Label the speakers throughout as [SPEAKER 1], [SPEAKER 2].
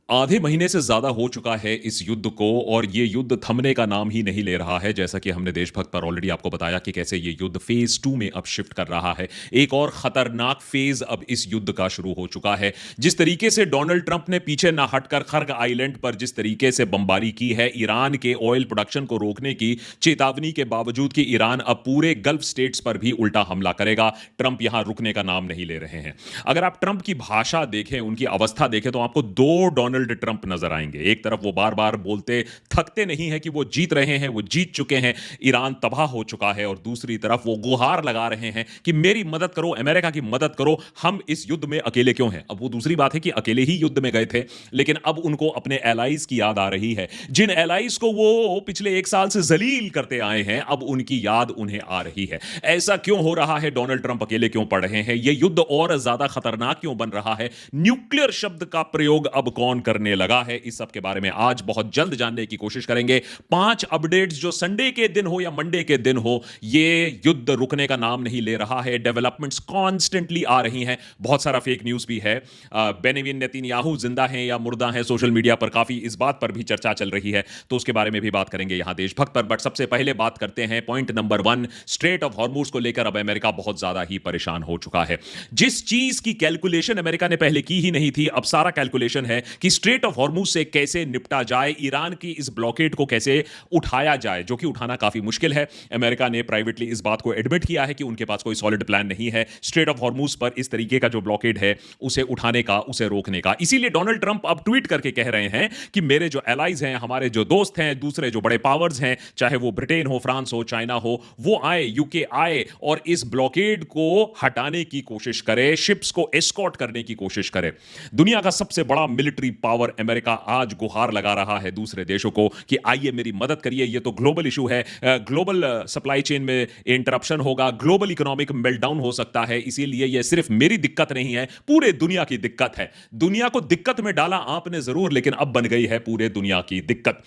[SPEAKER 1] आधे महीने से ज़्यादा हो चुका है इस युद्ध को और ये युद्ध थमने का नाम ही नहीं ले रहा है। जैसा कि हमने देशभक्त पर ऑलरेडी आपको बताया कि कैसे ये युद्ध फ़ेज़ 2 में अब शिफ्ट कर रहा है। एक और ख़तरनाक फ़ेज़ अब इस युद्ध का शुरू हो चुका है। जिस तरीके से डोनाल्ड ट्रंप ने पीछे ना हटकर खर्ग आइलैंड पर जिस तरीके से बमबारी की है, ईरान के ऑयल प्रोडक्शन को रोकने की चेतावनी के बावजूद कि ईरान अब पूरे गल्फ़ स्टेट्स पर भी उल्टा हमला करेगा, ट्रंप यहाँ रुकने का नाम नहीं ले रहे हैं। अगर आप ट्रंप की भाषा देखें, उनकी अवस्था देखें, तो आपको 2 डोनाल्ड ट्रंप नजर आएंगे। एक तरफ वो बार बार बोलते थकते नहीं है कि वो जीत रहे हैं, वो जीत चुके हैं, ईरान तबाह हो चुका है, और दूसरी तरफ वो गुहार लगा रहे हैं कि मेरी मदद करो, अमेरिका की मदद करो, हम इस युद्ध में अकेले क्यों हैं। अब वो दूसरी बात है कि अकेले ही युद्ध में गए थे, लेकिन अब उनको अपने एलाइज की याद आ रही है, जिन एलाइज को वो पिछले 1 साल से जलील करते आए हैं, अब उनकी याद उन्हें आ रही है। ऐसा क्यों हो रहा है? डोनाल्ड ट्रंप अकेले क्यों पड़ रहे हैं? यह युद्ध और ज्यादा खतरनाक क्यों बन रहा है? न्यूक्लियर शब्द का प्रयोग अब कौन करने लगा है? इस सब के बारे में आज बहुत जल्द जानने की कोशिश करेंगे। 5 अपडेट्स जो संडे के दिन हो या मंडे के दिन हो, ये युद्ध रुकने का नाम नहीं ले रहा है। डेवलपमेंट्स कॉन्स्टेंटली आ रही हैं। बहुत सारा फेक न्यूज भी है। बेनियामिन नेतन्याहू जिंदा हैं या मुर्दा हैं, सोशल मीडिया पर काफी इस बात पर भी चर्चा चल रही है, तो उसके बारे में भी बात करेंगे यहां देशभक्त पर। बट सबसे पहले बात करते हैं point number 1, straight of Hormuz को लेकर अब अमेरिका बहुत ज्यादा ही परेशान हो चुका है। जिस चीज की कैलकुलेशन अमेरिका ने पहले की ही नहीं थी, अब सारा कैलकुलेशन है कि स्ट्रेट ऑफ हॉर्मुज से कैसे निपटा जाए, ईरान की इस ब्लॉकेड को कैसे उठाया जाए, जो कि उठाना काफी मुश्किल है। अमेरिका ने प्राइवेटली इस बात को एडमिट किया है कि उनके पास कोई सॉलिड प्लान नहीं है स्ट्रेट ऑफ हॉर्मुज पर इस तरीके का जो ब्लॉकेड है उसे उठाने का, उसे रोकने का। इसीलिए डोनाल्ड ट्रंप अब ट्वीट करके कह रहे हैं कि मेरे जो एलाइज हैं, हमारे जो दोस्त हैं, दूसरे जो बड़े पावर्स हैं, चाहे वो ब्रिटेन हो, फ्रांस हो, चाइना हो, वो आए, यूके आए और इस ब्लॉकेड को हटाने की कोशिश करे, शिप्स को एस्कॉर्ट करने की कोशिश करे। दुनिया का सबसे बड़ा मिलिट्री पावर अमेरिका आज गुहार लगा रहा है दूसरे देशों को कि आइए मेरी मदद करिए, ये तो ग्लोबल इशू है, ग्लोबल सप्लाई चेन में इंटरप्शन होगा, ग्लोबल इकोनॉमिक मेल्टडाउन हो सकता है, इसीलिए यह सिर्फ मेरी दिक्कत नहीं है, पूरे दुनिया की दिक्कत है। दुनिया को दिक्कत में डाला आपने जरूर, लेकिन अब बन गई है पूरे दुनिया की दिक्कत।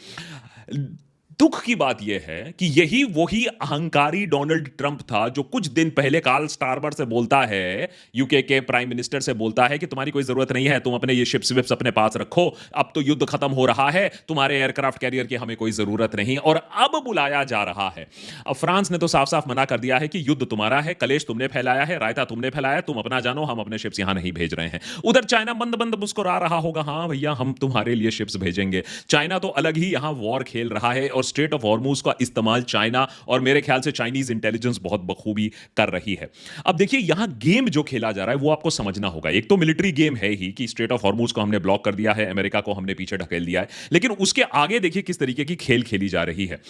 [SPEAKER 1] दुख की बात यह है कि यही वही अहंकारी डोनाल्ड ट्रंप था जो कुछ दिन पहले कार्ल स्टारमर से बोलता है, यूके के प्राइम मिनिस्टर से बोलता है कि तुम्हारी कोई जरूरत नहीं है, तुम अपने ये शिप्स विप्स अपने पास रखो, अब तो युद्ध खत्म हो रहा है, तुम्हारे एयरक्राफ्ट कैरियर की हमें कोई जरूरत नहीं। और अब बुलाया जा रहा है। अब फ्रांस ने तो साफ साफ मना कर दिया है कि युद्ध तुम्हारा है, कलेश तुमने फैलाया है, रायता तुमने फैलाया, तुम अपना जानो, हम अपने शिप्स यहां नहीं भेज रहे हैं। उधर चाइना बंद बंद मुस्कुरा रहा होगा, हाँ भैया हम तुम्हारे लिए शिप्स भेजेंगे। चाइना तो अलग ही यहां वॉर खेल रहा है और स्ट्रेट ऑफ हॉर्मुज का इस्तेमाल चाइना और मेरे ख्याल से चाइनीज इंटेलिजेंस बहुत बखूबी कर रही है। अब देखिए यहां गेम जो खेला जा रहा है वो आपको समझना होगा। एक तो मिलिट्री गेम है ही कि स्ट्रेट ऑफ हॉर्मुज को हमने ब्लॉक कर दिया है, अमेरिका को हमने पीछे ढकेल दिया है, लेकिन उसके आगे देखिए किस तरीके की खेल खेली जा रही है।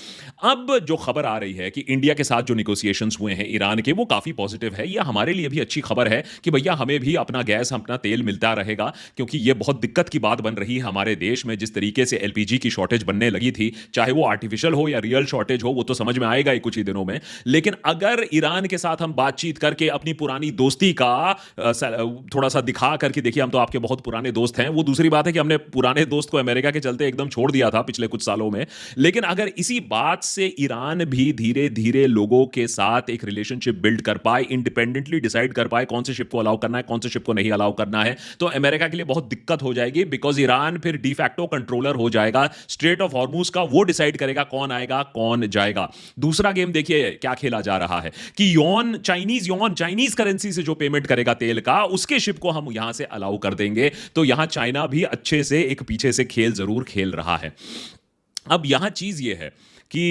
[SPEAKER 1] अब जो खबर आ रही है कि इंडिया के साथ जो निगोशिएशंस हुए हैं ईरान के, वो काफी पॉजिटिव है। यह हमारे लिए भी अच्छी खबर है कि भैया हमें भी अपना गैस, अपना तेल मिलता रहेगा, क्योंकि यह बहुत दिक्कत की बात बन रही है हमारे देश में। जिस तरीके से एलपीजी की शॉर्टेज बनने लगी थी, चाहे वो आर्टिफिशियल हो या रियल शॉर्टेज हो, वो तो समझ में आएगा ही कुछ ही दिनों में। लेकिन अगर ईरान के साथ हम बातचीत करके अपनी पुरानी दोस्ती का थोड़ा सा दिखा करके, देखिए हम तो आपके बहुत पुराने दोस्त हैं, वो दूसरी बात है कि हमने पुराने दोस्त को अमेरिका के चलते एकदम छोड़ दिया था पिछले कुछ सालों में, लेकिन अगर इसी बात से ईरान भी धीरे धीरे लोगों के साथ एक रिलेशनशिप बिल्ड कर पाए, इंडिपेंडेंटली डिसाइड कर पाए कौन से शिप को अलाउ करना है, कौन से शिप को नहीं अलाउ करना है, तो अमेरिका के लिए बहुत दिक्कत हो जाएगी। बिकॉज ईरान फिर डिफैक्टो कंट्रोलर हो जाएगा स्ट्रेट ऑफ हॉर्मुज का, वो डिसाइड करेगा कौन आएगा कौन जाएगा। दूसरा गेम देखिए क्या खेला जा रहा है कि योन, चाइनीज करेंसी से जो पेमेंट करेगा तेल का, उसके शिप को हम यहां से अलाउ कर देंगे। तो यहां चाइना भी अच्छे से एक पीछे से खेल जरूर खेल रहा है। अब यहां चीज यह है कि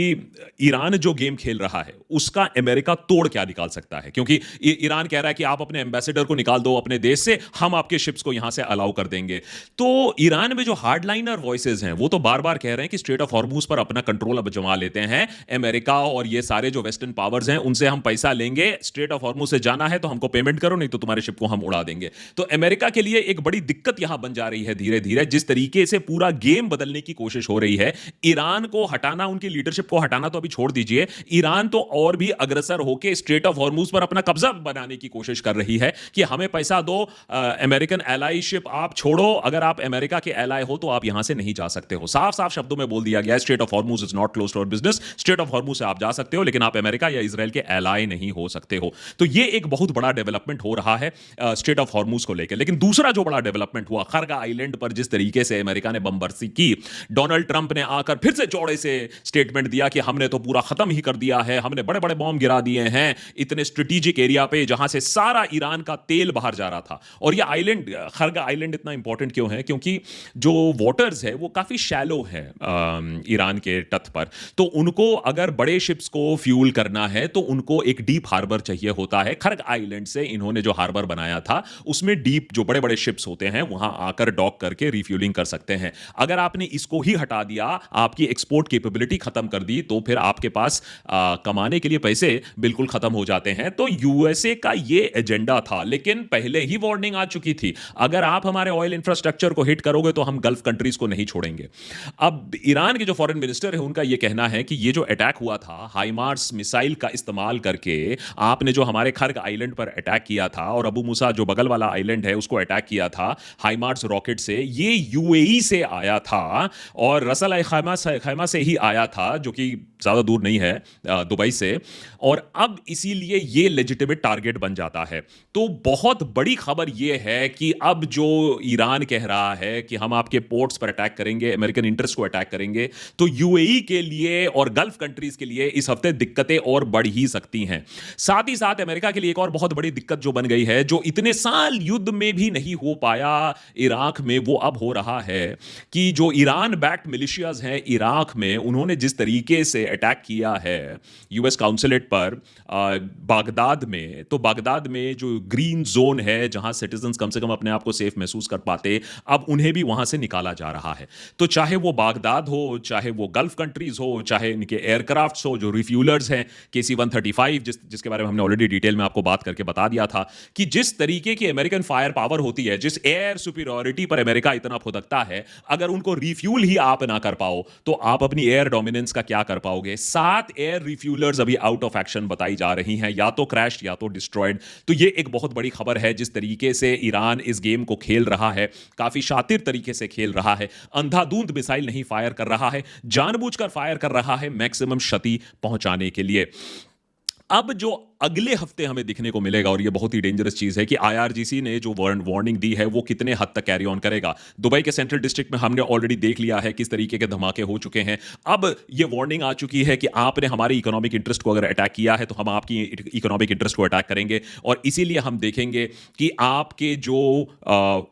[SPEAKER 1] ईरान जो गेम खेल रहा है उसका अमेरिका तोड़ क्या निकाल सकता है, क्योंकि ईरान कह रहा है कि आप अपने एम्बेसडर को निकाल दो अपने देश से, हम आपके शिप्स को यहां से अलाउ कर देंगे। तो ईरान में जो हार्डलाइनर वॉइसेस हैं वो तो बार बार कह रहे हैं कि स्ट्रेट ऑफ हॉर्मुज पर अपना कंट्रोल अब जमा लेते हैं, अमेरिका और ये सारे जो वेस्टर्न पावर्स हैं उनसे हम पैसा लेंगे, स्ट्रेट ऑफ हॉर्मुज से जाना है तो हमको पेमेंट करो, नहीं तो तुम्हारे शिप को हम उड़ा देंगे। तो अमेरिका के लिए एक बड़ी दिक्कत यहां बन जा रही है धीरे धीरे, जिस तरीके से पूरा गेम बदलने की कोशिश हो रही है। ईरान को हटाना उनकी लीडरशिप को हटाना तो अभी छोड़ दीजिए, ईरान तो और भी अग्रसर होकर स्ट्रेट ऑफ हॉर्मूज पर अपना कब्जा बनाने की कोशिश कर रही है कि हमें पैसा दो, अमेरिकन एलाईशिप आप छोड़ो, अगर आप अमेरिका के एलाई हो तो आप यहां से नहीं जा सकते हो। साफ साफ शब्दों में बोल दिया गया है, strait of Hormuz is not close to our business, strait of Hormuz से आप जा सकते हो लेकिन आप अमेरिका या इजराइल के एलाई नहीं हो सकते हो। तो ये एक बहुत बड़ा डेवलपमेंट हो रहा है स्ट्रेट ऑफ हॉर्मूज को लेकर। लेकिन दूसरा जो बड़ा डेवलपमेंट हुआ, खरगा आइलैंड पर जिस तरीके से अमेरिका ने बमबर्सी की, डोनाल्ड ट्रंप ने आकर फिर से चौड़े से स्टेटमेंट दिया कि हमने तो पूरा खत्म ही कर दिया है, हमने बड़े बड़े बॉम्ब गिरा दिए हैं इतने स्ट्रेटेजिक एरिया पे जहां से सारा ईरान का तेल बाहर जा रहा था। और ये आइलैंड, खरगा आइलैंड इतना इंपॉर्टेंट क्यों है? क्योंकि जो वाटर्स है वो काफी शैलो है ईरान के तट पर, तो उनको अगर बड़े शिप्स को फ्यूल करना है तो उनको एक डीप हार्बर चाहिए होता है। खरग आइलैंड से इन्होंने जो हार्बर बनाया था उसमें डीप जो बड़े बड़े शिप्स होते हैं वहां आकर डॉक करके रिफ्यूलिंग कर सकते हैं। अगर आपने इसको ही हटा दिया, आपकी एक्सपोर्ट कैपेबिलिटी खत्म कर दी, तो फिर आपके पास कमाने के लिए पैसे बिल्कुल खत्म हो जाते हैं। तो यूएसए का ये एजेंडा था, लेकिन पहले ही वार्निंग आ चुकी थी, अगर आप हमारे ऑयल इंफ्रास्ट्रक्चर को हिट करोगे तो हम गल्फ कंट्रीज को नहीं छोड़ेंगे। अब ईरान के जो फॉरेन मिनिस्टर है उनका यह कहना है कि ये जो अटैक हुआ था हाइमार्स मिसाइल का इस्तेमाल करके, आपने जो हमारे खर्ग आइलैंड पर अटैक किया था और अबू मूसा जो बगल वाला आइलैंड है उसको अटैक किया था हाइमार्स रॉकेट से, ये यूएई से आया था और रसल अल खैमा से ही आया था, जो कि ज्यादा दूर नहीं है दुबई से, और अब इसीलिए ये लेजिटिमेट टारगेट बन जाता है। तो बहुत बड़ी खबर ये है कि अब जो ईरान कह रहा है कि हम आपके पोर्ट्स पर अटैक करेंगे, अमेरिकन इंटरेस्ट को अटैक करेंगे, तो यूएई के लिए और गल्फ कंट्रीज के लिए इस हफ्ते दिक्कतें और बढ़ ही सकती हैं। साथ ही साथ अमेरिका के लिए एक और बहुत बड़ी दिक्कत जो बन गई है, जो इतने साल युद्ध में भी नहीं हो पाया इराक में, वो अब हो रहा है कि जो ईरान बैक्ड मिलिशियाज हैं इराक में, उन्होंने जिस तरीके से अटैक किया है यूएस काउंसलेट पर बागदाद में, तो बागदाद में जो ग्रीन जोन है जहां सिटीजन्स कम से कम अपने आप को सेफ महसूस कर पाते, अब उन्हें भी वहां से निकाला जा रहा है। तो चाहे वो बागदाद हो, चाहे वो गल्फ कंट्रीज हो, चाहे इनके एयरक्राफ्ट्स हो, जो रिफ्यूलर्स हैं KC-135, जिसके बारे में हमने ऑलरेडी डिटेल में आपको बात करके बता दिया था कि जिस तरीके की अमेरिकन फायर पावर होती है, जिस एयर सुपीरियरिटी पर अमेरिका इतना फुदकता है, अगर उनको रिफ्यूल ही आप ना कर पाओ तो आप अपनी एयर डोमिनेंस का क्या कर पाओगे? 7 एयर रिफ्यूलर्स अभी आउट ऑफ एक्शन बताई जा रही हैं, या तो क्रैश या तो डिस्ट्रॉयड। तो ये एक बहुत बड़ी खबर है, जिस तरीके से ईरान इस गेम को खेल रहा है, काफी शातिर तरीके से खेल रहा है, अंधाधुंध मिसाइल नहीं फायर कर रहा है, जानबूझकर फायर कर रहा है मैक्सिमम क्षति पहुंचाने के लिए। अब जो अगले हफ्ते हमें दिखने को मिलेगा, और ये बहुत ही डेंजरस चीज है कि आईआरजीसी ने जो वार्निंग दी है वो कितने हद तक कैरी ऑन करेगा। दुबई के सेंट्रल डिस्ट्रिक्ट में हमने ऑलरेडी देख लिया है किस तरीके के धमाके हो चुके हैं। अब ये वार्निंग आ चुकी है कि आपने हमारी इकोनॉमिक इंटरेस्ट को अगर अटैक किया है तो हम आपकी इकोनॉमिक इंटरेस्ट को अटैक करेंगे, और इसीलिए हम देखेंगे कि आपके जो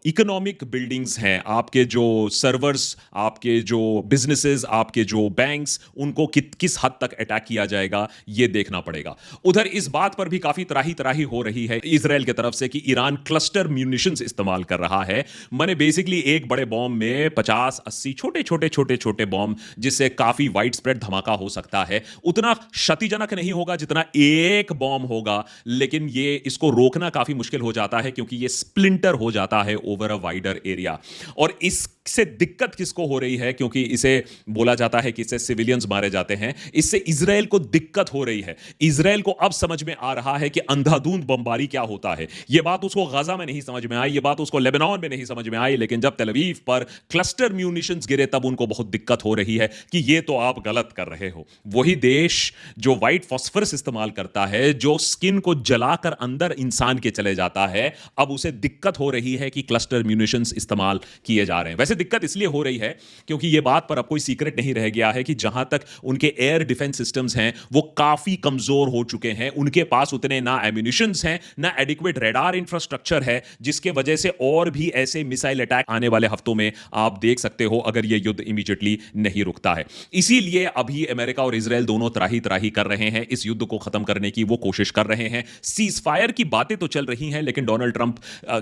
[SPEAKER 1] इकोनॉमिक बिल्डिंग्स हैं, आपके जो सर्वर्स, आपके जो बिजनेसेस, आपके जो बैंक्स, उनको किस हद तक अटैक किया जाएगा ये देखना पड़ेगा। उधर इस बात पर भी काफी तराही तराही हो रही है इजराइल की तरफ से कि ईरान क्लस्टर म्यूनिशंस इस्तेमाल कर रहा है। माने बेसिकली एक बड़े बॉम्ब में 50-80 छोटे-छोटे बॉम्ब, जिससे काफी वाइड स्प्रेड धमाका हो सकता है। उतना क्षतिजनक नहीं होगा जितना एक बॉम्ब होगा, लेकिन ये इसको रोकना काफी मुश्किल हो जाता है क्योंकि ये स्प्लिंटर हो जाता है ओवर अ वाइडर एरिया। और इससे दिक्कत किसको हो रही है? क्योंकि इसे बोला जाता है कि इससे सिविलियंस मारे जाते हैं। इससे इजराइल को दिक्कत हो रही है। इजराइल को अब समझ में आ रहा है कि अंधाधुंध बमबारी क्या होता है। यह बात उसको गाजा में नहीं समझ में आई, यह बात उसको लेबनान में नहीं समझ में आई, लेकिन जब तेल अवीव पर क्लस्टर म्यूनिशंस गिरे तब उनको बहुत दिक्कत हो रही है कि यह तो आप गलत कर रहे हो। वही देश जो व्हाइट फास्फोरस इस्तेमाल करता है, जो स्किन को जलाकर अंदर इंसान के चले जाता है, अब उसे दिक्कत हो रही है कि क्लस्टर म्यूनिशंस इस्तेमाल किए जा रहे हैं। वैसे दिक्कत इसलिए हो रही है क्योंकि यह बात पर अब कोई सीक्रेट नहीं रह गया है कि जहां तक उनके एयर डिफेंस सिस्टम्स हैं वो काफी कमजोर हो चुके हैं। उनके पास उतने ना एम्यूनिशंस हैं, ना एडिक्वेट रेडार इंफ्रास्ट्रक्चर है, जिसके वजह से और भी ऐसे मिसाइल अटैक आने वाले हफ्तों में आप देख सकते हो अगर यह युद्ध इमीडिएटली नहीं रुकता है। इसीलिए अभी अमेरिका और इजराइल दोनों त्राही त्राही कर रहे हैं, इस युद्ध को खत्म करने की वो कोशिश कर रहे हैं। सीज फायर की बातें तो चल रही हैं, लेकिन डोनाल्ड ट्रंप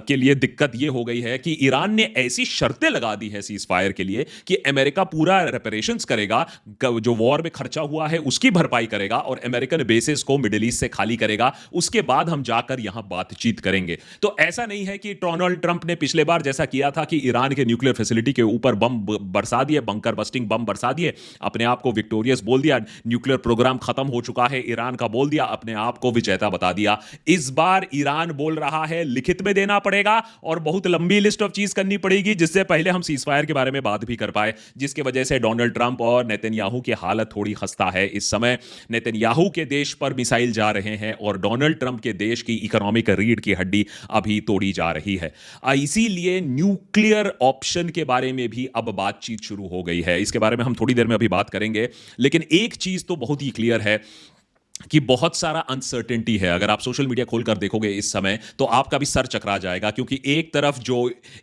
[SPEAKER 1] के लिए दिक्कत यह हो गई है कि ईरान ने ऐसी शर्तें लगा दी है सीज फायर के लिए कि अमेरिका पूरा रेपरेशंस करेगा, जो वॉर में खर्चा हुआ है उसकी भरपाई करेगा और अमेरिकन बेसिस को मिडिल ईस्ट से खाली करेगा, उसके बाद हम जाकर यहां बातचीत करेंगे। तो ऐसा नहीं है कि डोनाल्ड ट्रंप ने पिछले बार जैसा किया था कि ईरान के न्यूक्लियर फैसिलिटी के ऊपर बम बरसा दिए, बंकर बस्टिंग बम बरसा दिए, अपने आप को विक्टोरियस बोल दिया, न्यूक्लियर प्रोग्राम खत्म हो चुका है ईरान का बोल दिया, अपने आप को विजेता बता दिया। इस बार ईरान बोल रहा है लिखित में देना पड़ेगा और बहुत लंबी लिस्ट ऑफ चीज करनी पड़ेगी, जिससे पहले हम सीजफायर के बारे में बात भी कर पाए, जिसकी वजह से डोनाल्ड ट्रंप और नेतन्याहू की हालत थोड़ी खस्ता है। इस समय नेतन्याहू के देश पर मिसाइल जा रहे हैं और डोनाल्ड ट्रंप के देश की इकोनॉमिक रीढ़ की हड्डी अभी तोड़ी जा रही है। इसीलिए न्यूक्लियर ऑप्शन के बारे में भी अब बातचीत शुरू हो गई है। इसके बारे में हम थोड़ी देर में अभी बात करेंगे, लेकिन एक चीज तो बहुत ही क्लियर है कि बहुत सारा अनसर्टेनिटी है। अगर आप सोशल मीडिया खोलकर देखोगे इस समय तो आपका भी सर चकरा जाएगा, क्योंकि एक तरफ जो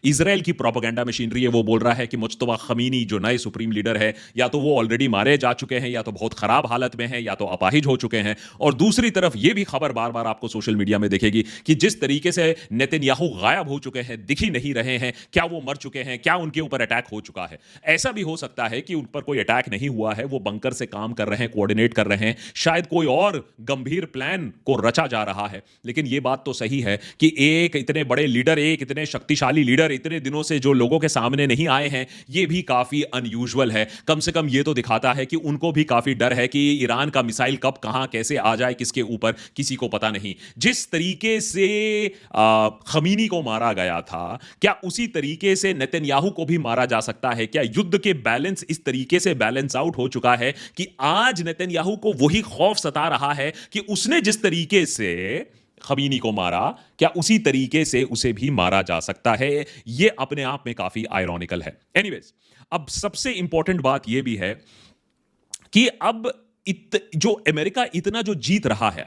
[SPEAKER 1] इजराइल की प्रोपेगेंडा मशीनरी है वो बोल रहा है कि मुज्तबा खमीनी जो नए सुप्रीम लीडर है, या तो वो ऑलरेडी मारे जा चुके हैं, या तो बहुत खराब हालत में हैं, या तो अपाहिज हो चुके हैं। और दूसरी तरफ ये भी खबर बार बार आपको सोशल मीडिया में दिखेगी कि जिस तरीके से नेतन्याहू गायब हो चुके हैं, दिख ही नहीं रहे हैं, क्या वो मर चुके हैं, क्या उनके ऊपर अटैक हो चुका है। ऐसा भी हो सकता है कि उन पर कोई अटैक नहीं हुआ है, वो बंकर से काम कर रहे हैं, कोऑर्डिनेट कर रहे हैं, शायद कोई और गंभीर प्लान को रचा जा रहा है। लेकिन यह बात तो सही है कि एक इतने बड़े लीडर, एक इतने शक्तिशाली लीडर इतने दिनों से जो लोगों के सामने नहीं आए हैं, यह भी काफी अनयूजुअल है। कम से कम यह तो दिखाता है कि उनको भी काफी डर है कि ईरान का मिसाइल कब कहां कैसे आ जाए, किसके ऊपर, किसी को पता नहीं। जिस तरीके से खमीनी को मारा गया था, क्या उसी तरीके से नेतन्याहू को भी मारा जा सकता है? क्या युद्ध के बैलेंस इस तरीके से बैलेंस आउट हो चुका है कि आज नेतन्याहू को वही खौफ सता रहा है कि उसने जिस तरीके से खमीनी को मारा, क्या उसी तरीके से उसे भी मारा जा सकता है? यह अपने आप में काफी आयरॉनिकल है। एनीवेज, अब सबसे इंपॉर्टेंट बात यह भी है कि अब जो अमेरिका इतना जो जीत रहा है,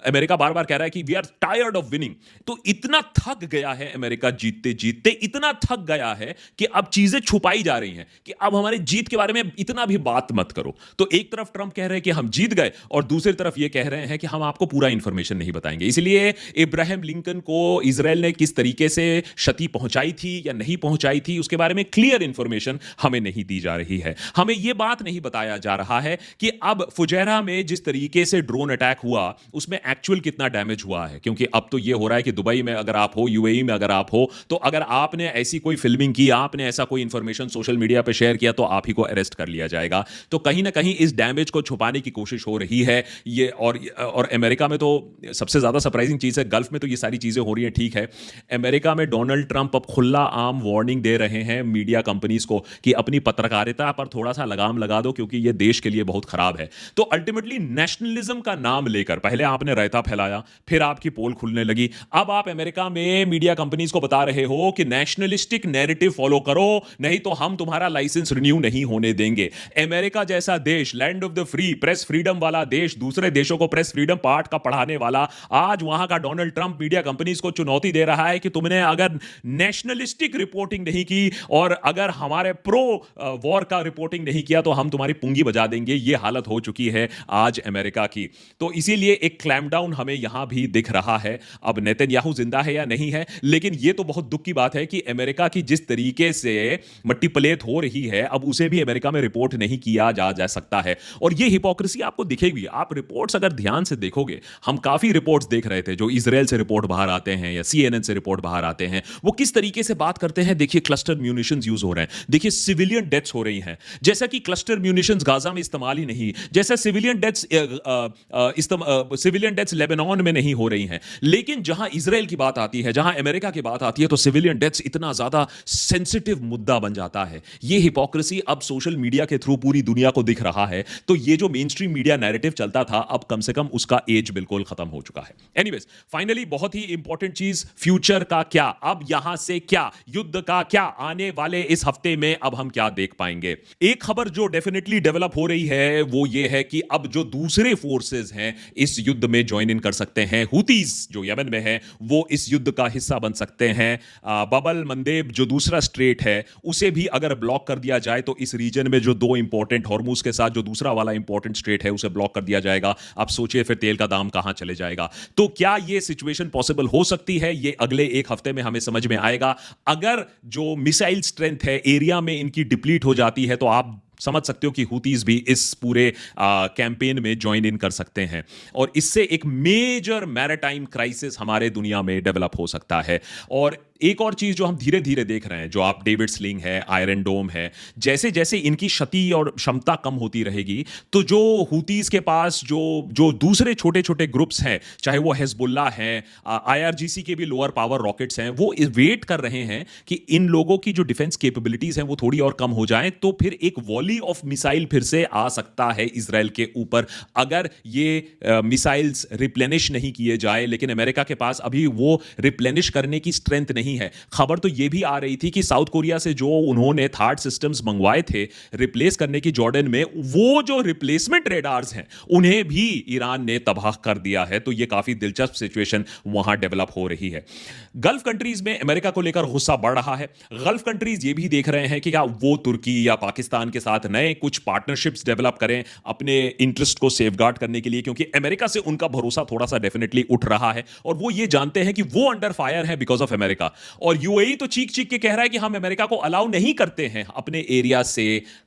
[SPEAKER 1] अमेरिका बार बार कह रहा है कि we are tired of winning, तो इतना थक गया है अमेरिका जीतते जीतते, इतना थक गया है कि अब चीजें छुपाई जा रही हैं कि अब हमारे जीत के बारे में इतना भी बात मत करो। तो एक तरफ ट्रंप कह रहे हैं कि हम जीत गए, और दूसरी तरफ यह कह रहे हैं कि हम आपको पूरा इंफॉर्मेशन नहीं बताएंगे। इसलिए इब्राहिम लिंकन को इजराइल ने किस तरीके से क्षति पहुंचाई थी या नहीं पहुंचाई थी, उसके बारे में क्लियर इंफॉर्मेशन हमें नहीं दी जा रही है। हमें यह बात नहीं बताया जा रहा है कि अब फुजैरा में जिस तरीके से ड्रोन अटैक हुआ उसमें एक्चुअल कितना डैमेज हुआ है। क्योंकि अब तो यह हो रहा है कि दुबई में अगर आप हो, यूएई में अगर आप हो, तो अगर आपने ऐसी कोई फिल्मिंग की, आपने ऐसा कोई इंफॉर्मेशन सोशल मीडिया पे शेयर किया, तो आप ही को अरेस्ट कर लिया जाएगा। तो कहीं ना कहीं इस डैमेज को छुपाने की कोशिश हो रही है ये। और अमेरिका में तो सबसे ज्यादा सरप्राइजिंग चीज है, गल्फ में तो ये सारी चीजें हो रही हैं, ठीक है। अमेरिका में डोनाल्ड ट्रंप अब खुला आम वार्निंग दे रहे हैं मीडिया कंपनीज को कि अपनी पत्रकारिता पर थोड़ा सा लगाम लगा दो, क्योंकि यह देश के लिए बहुत खराब है। तो अल्टीमेटली नेशनलिज्म का नाम लेकर पहले आपने रायता फैलाया, फिर आपकी पोल खुलने लगी, अब आप अमेरिका में मीडिया कंपनीज को बता रहे हो कि नेशनलिस्टिक नैरेटिव फॉलो करो, नहीं तो हम तुम्हारा लाइसेंस रिन्यू नहीं होने देंगे। अमेरिका जैसा देश, land of the free, press freedom वाला देश, दूसरे देशों को प्रेस फ्रीडम पाठ का पढ़ाने वाला, आज वहां का डोनाल्ड ट्रंप मीडिया कंपनीज को चुनौती दे रहा है कि तुमने अगर नेशनलिस्टिक रिपोर्टिंग नहीं की और अगर हमारे प्रो वॉर का रिपोर्टिंग नहीं किया, तो हम तुम्हारी पुंगी बजा देंगे। यह हालत हो चुकी है आज अमेरिका की। तो इसीलिए एक क्लैम्पडाउन हमें यहां भी दिख रहा है। अब नेतन्याहू जिंदा है या नहीं है, लेकिन यह तो बहुत दुख की बात है कि अमेरिका की जिस तरीके से मट्टी पलेत हो रही है, अब उसे भी अमेरिका में रिपोर्ट नहीं किया जा सकता है। और यह हिपोक्रेसी आपको दिखेगी। आप रिपोर्ट्स अगर ध्यान से देखोगे, हम काफी रिपोर्ट्स देख रहे थे, जो इजराइल से रिपोर्ट बाहर आते हैं या CNN से रिपोर्ट बाहर आते हैं, वो किस तरीके से बात करते हैं। देखिए, क्लस्टर म्यूनिशंस यूज हो रहे हैं, देखिए सिविलियन डेथ्स हो रही हैं, जैसा कि क्लस्टर म्यूनिशंस गाजा में इस्तेमाल ही नहीं, जैसा सिविलियन डेथ्स लेबनान में नहीं हो रही हैं। लेकिन जहां इजराइल की बात आती है, जहां अमेरिका की बात आती है, तो सिविलियन डेथ्स इतना ज्यादा सेंसिटिव मुद्दा बन जाता है। यह हिपोक्रेसी अब सोशल मीडिया के थ्रू पूरी दुनिया को दिख रहा है। तो ये जो मेन स्ट्रीम मीडिया नैरेटिव चलता था, अब कम से कम उसका एज बिल्कुल खत्म हो चुका है। एनीवेज, फाइनली बहुत ही इंपॉर्टेंट चीज, फ्यूचर का क्या, अब यहां से क्या, युद्ध का क्या, आने वाले इस हफ्ते में अब हम क्या देख पाएंगे। एक खबर जो डेफिनेटली डेवलप हो रही है वो ये है कि अब जो दूसरे फोर्सेस हैं इस युद्ध में ज्वाइन इन कर सकते हैं। हुतीज जो यमन में है वो इस युद्ध का हिस्सा बन सकते हैं। बबल मंदेब जो दूसरा स्ट्रेट है उसे भी अगर ब्लॉक कर दिया जाए तो इस रीजन में जो दो इंपॉर्टेंट हॉर्मूज के साथ जो दूसरा वाला इंपॉर्टेंट स्ट्रेट है उसे ब्लॉक कर दिया जाएगा। आप सोचिए फिर तेल का दाम कहां चले जाएगा। तो क्या यह सिचुएशन पॉसिबल हो सकती है? ये अगले एक हफ्ते में हमें समझ में आएगा। अगर जो मिसाइल स्ट्रेंथ है एरिया में इनकी डिप्लीट हो जाती है तो आप समझ सकते हो कि हुतीज भी इस पूरे कैंपेन में ज्वाइन इन कर सकते हैं और इससे एक मेजर मैरिटाइम क्राइसिस हमारे दुनिया में डेवलप हो सकता है। और एक और चीज जो हम धीरे धीरे देख रहे हैं, जो आप डेविड स्लिंग है, आयरन डोम है, जैसे जैसे इनकी क्षति और क्षमता कम होती रहेगी तो जो हुतीज के पास जो जो दूसरे छोटे छोटे ग्रुप्स हैं, चाहे वो हिजबुल्ला है, आईआरजीसी के भी लोअर पावर रॉकेट्स हैं, वो वेट कर रहे हैं कि इन लोगों की जो डिफेंस कैपेबिलिटीज हैं वो थोड़ी और कम हो जाए तो फिर एक वॉली ऑफ मिसाइल फिर से आ सकता है इजराइल के ऊपर, अगर ये मिसाइल्स रिप्लेनिश नहीं किए जाए। लेकिन अमेरिका के पास अभी वो रिप्लेनिश करने की स्ट्रेंथ नहीं है। खबर तो यह भी आ रही थी कि साउथ कोरिया से जो उन्होंने थार्ड सिस्टम्स मंगवाए थे रिप्लेस करने की जॉर्डन में, वो जो रिप्लेसमेंट रेडार्स हैं उन्हें भी ईरान ने तबाह कर दिया है। तो यह काफी दिलचस्प सिचुएशन वहां डेवलप हो रही है। गल्फ कंट्रीज में अमेरिका को लेकर गुस्सा बढ़ रहा है। गल्फ कंट्रीज ये भी देख रहे हैं कि क्या वो तुर्की या पाकिस्तान के साथ नए कुछ पार्टनरशिप्स डेवलप करें अपने इंटरेस्ट को सेफगार्ड करने के लिए, क्योंकि अमेरिका से उनका भरोसा थोड़ा सा डेफिनेटली उठ रहा है और वो ये जानते हैं कि वो अंडर फायर है बिकॉज ऑफ अमेरिका। और यूएई तो चीख चीख के कह रहा है कि हम अमेरिका को अलाउ नहीं करते हैं अपने एरिया से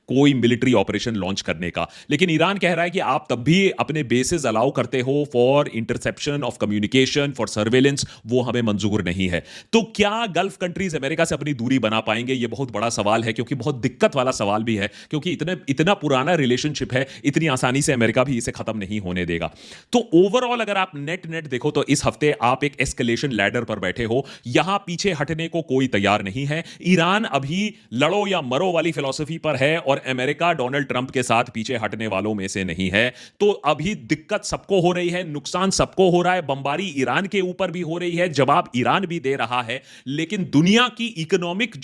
[SPEAKER 1] कोई मिलिट्री ऑपरेशन लॉन्च करने का। लेकिन ईरान कह रहा है कि आप तब भी अपने बेसेस अलाउ करते हो for interception of communication, for surveillance, वो हमें मंजूर नहीं है। तो क्या गल्फ कंट्रीज अमेरिका से अपनी दूरी बना पाएंगे? ये बहुत बड़ा सवाल है, क्योंकि बहुत दिक्कत वाला सवाल भी है, क्योंकि इतना पुराना रिलेशनशिप है, इतनी आसानी से अमेरिका भी इसे खत्म नहीं होने देगा। तो ओवरऑल अगर आप नेट देखो तो इस हफ्ते आप एक एस्केलेशन लैडर पर बैठे हो, यहां पीछे हटने को कोई तैयार नहीं है। ईरान अभी लड़ो या मरो वाली फिलॉसफी पर है और अमेरिका डोनाल्ड ट्रंप के साथ पीछे हटने वालों में से नहीं है। तो अभी दिक्कत सबको हो रही है, नुकसान सबको हो रहा है, बमबारी ईरान के ऊपर भी हो रही है, जवाब ईरान भी दे रहा है। लेकिन दुनिया की इकोनॉमिक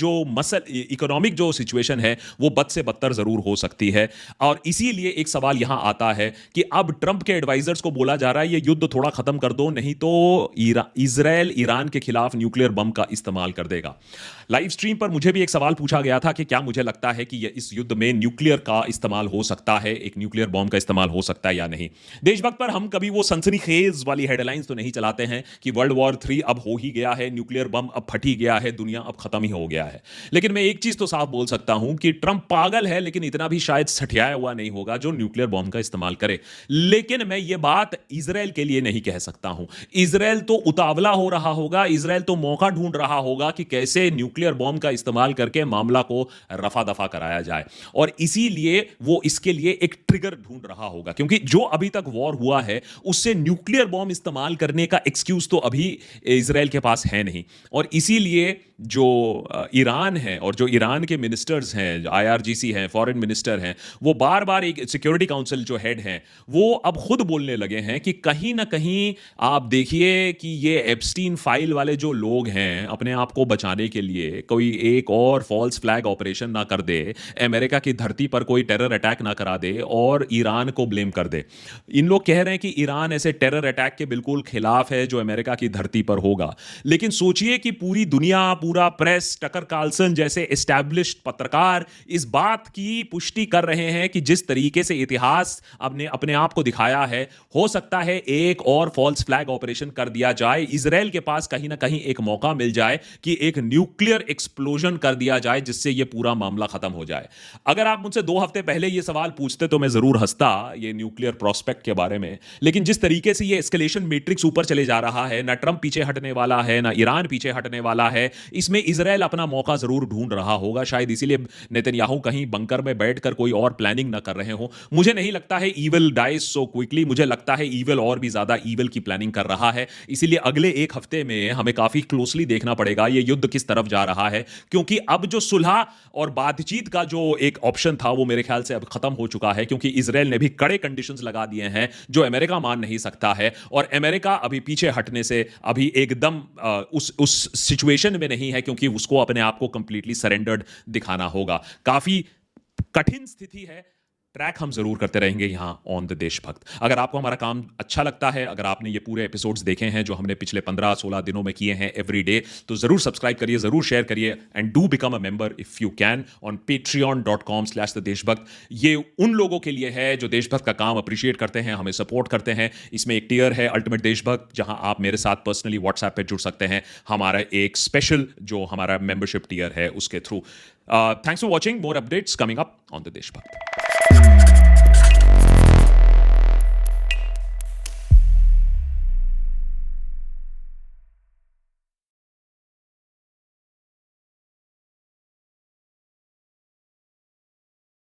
[SPEAKER 1] जो सिचुएशन है वो बद से बदतर जरूर हो सकती है। और इसीलिए एक सवाल यहां आता है कि अब ट्रंप के एडवाइजर्स को बोला जा रहा है ये युद्ध थोड़ा खत्म कर दो, नहीं तो इजराइल ईरान के खिलाफ न्यूक्लियर बम का इस्तेमाल कर देगा। लाइव स्ट्रीम पर मुझे भी एक सवाल पूछा गया था कि क्या मुझे लगता है कि इस युद्ध में न्यूक्लियर का इस्तेमाल हो सकता है, एक न्यूक्लियर बॉम्ब का इस्तेमाल हो सकता है या नहीं। देशभक्त पर हम कभी वो सनसनीखेज वाली हेडलाइंस तो नहीं चलाते हैं कि वर्ल्ड वॉर 3 अब हो ही गया है, न्यूक्लियर बम अब फट ही गया है, दुनिया अब खत्म ही हो गया है। लेकिन मैं एक चीज तो साफ बोल सकता हूं कि ट्रंप पागल है, लेकिन इतना भी शायद सठियाया हुआ नहीं होगा जो न्यूक्लियर बॉम्ब का इस्तेमाल करे। लेकिन मैं ये बात इजराइल के लिए नहीं कह सकता हूं। इजराइल तो उतावला हो रहा होगा, इजराइल तो मौका ढूंढ रहा होगा कि कैसे न्यूक्लियर बॉम्ब का इस्तेमाल करके मामला को रफा दफा कराया जाए, और इसीलिए वो इसके लिए एक ट्रिगर ढूंढ रहा होगा, क्योंकि जो अभी तक वॉर हुआ है उससे न्यूक्लियर बॉम्ब इस्तेमाल करने का एक्सक्यूज तो अभी इजराइल के पास है नहीं। और इसीलिए जो ईरान है और जो ईरान के मिनिस्टर्स हैं, आईआरजीसी हैं, फॉरेन मिनिस्टर हैं, वो बार बार एक सिक्योरिटी काउंसिल जो हेड हैं वो अब खुद बोलने लगे हैं कि कहीं ना कहीं आप देखिए कि ये एप्स्टीन फाइल वाले जो लोग हैं अपने आप को बचाने के लिए कोई एक और फॉल्स फ्लैग ऑपरेशन ना कर दे, अमेरिका की धरती पर कोई टेरर अटैक ना करा दे और ईरान को ब्लेम कर दे। इन लोग कह रहे हैं कि ईरान ऐसे टेरर अटैक के बिल्कुल खिलाफ है जो अमेरिका की धरती पर होगा। लेकिन सोचिए कि पूरी दुनिया, पूरा प्रेस, टकर कार्लसन जैसे एस्टैब्लिश्ड पत्रकार इस बात की पुष्टि कर रहे हैं कि जिस तरीके से इतिहास अपने आप को दिखाया है, हो सकता है एक और फॉल्स फ्लैग ऑपरेशन कर दिया जाए, इजराइल के पास कहीं ना कहीं एक मौका मिल जाए कि एक न्यूक्लियर एक्सप्लोजन कर दिया जाए जिससे यह पूरा मामला खत्म हो जाए। अगर आप मुझसे 2 हफ्ते पहले यह सवाल पूछते तो मैं जरूर हंसता ये न्यूक्लियर प्रोस्पेक्ट के बारे में, लेकिन जिस तरीके से यह एस्केलेशन मैट्रिक्स ऊपर चले जा रहा है, ना ट्रंप पीछे हटने वाला है, ना ईरान पीछे हटने वाला है, इसमें इजराइल अपना मौका जरूर ढूंढ रहा होगा। शायद इसीलिए नेतन्याहू कहीं बंकर में बैठकर कोई और प्लानिंग ना कर रहे हो। मुझे नहीं लगता है ईविल डाइज सो क्विकली, मुझे लगता है ईविल और भी ज्यादा ईविल की प्लानिंग कर रहा है। इसीलिए अगले एक हफ्ते में हमें काफी क्लोजली देखना पड़ेगा ये युद्ध किस तरफ जा रहा है, क्योंकि अब जो सुलह और बातचीत का जो एक ऑप्शन था वो मेरे ख्याल से अब खत्म हो चुका है, क्योंकि इजराइल ने भी कड़े कंडीशंस लगा दिए हैं जो अमेरिका मान नहीं सकता है, और अमेरिका अभी पीछे हटने से अभी एकदम उस सिचुएशन में नहीं है, क्योंकि उसको अपने आप को कंप्लीटली सरेंडर्ड दिखाना होगा। काफी कठिन स्थिति है। ट्रैक हम ज़रूर करते रहेंगे यहाँ ऑन द देशभक्त। अगर आपको हमारा काम अच्छा लगता है, अगर आपने ये पूरे एपिसोड्स देखे हैं जो हमने पिछले 15-16 दिनों में किए हैं एवरी डे, तो ज़रूर सब्सक्राइब करिए, ज़रूर शेयर करिए and do become a member if you can on patreon.com/thedeshbhakt। ये उन लोगों के लिए है जो देशभक्त का काम अप्रिशिएट करते हैं, हमें सपोर्ट करते हैं। इसमें एक टियर है अल्टीमेट देशभक्त, जहां आप मेरे साथ पर्सनली व्हाट्सएप पे जुड़ सकते हैं हमारा एक स्पेशल जो हमारा मेंबरशिप टियर है उसके through. Thanks for watching, more updates coming up on the देशभक्त।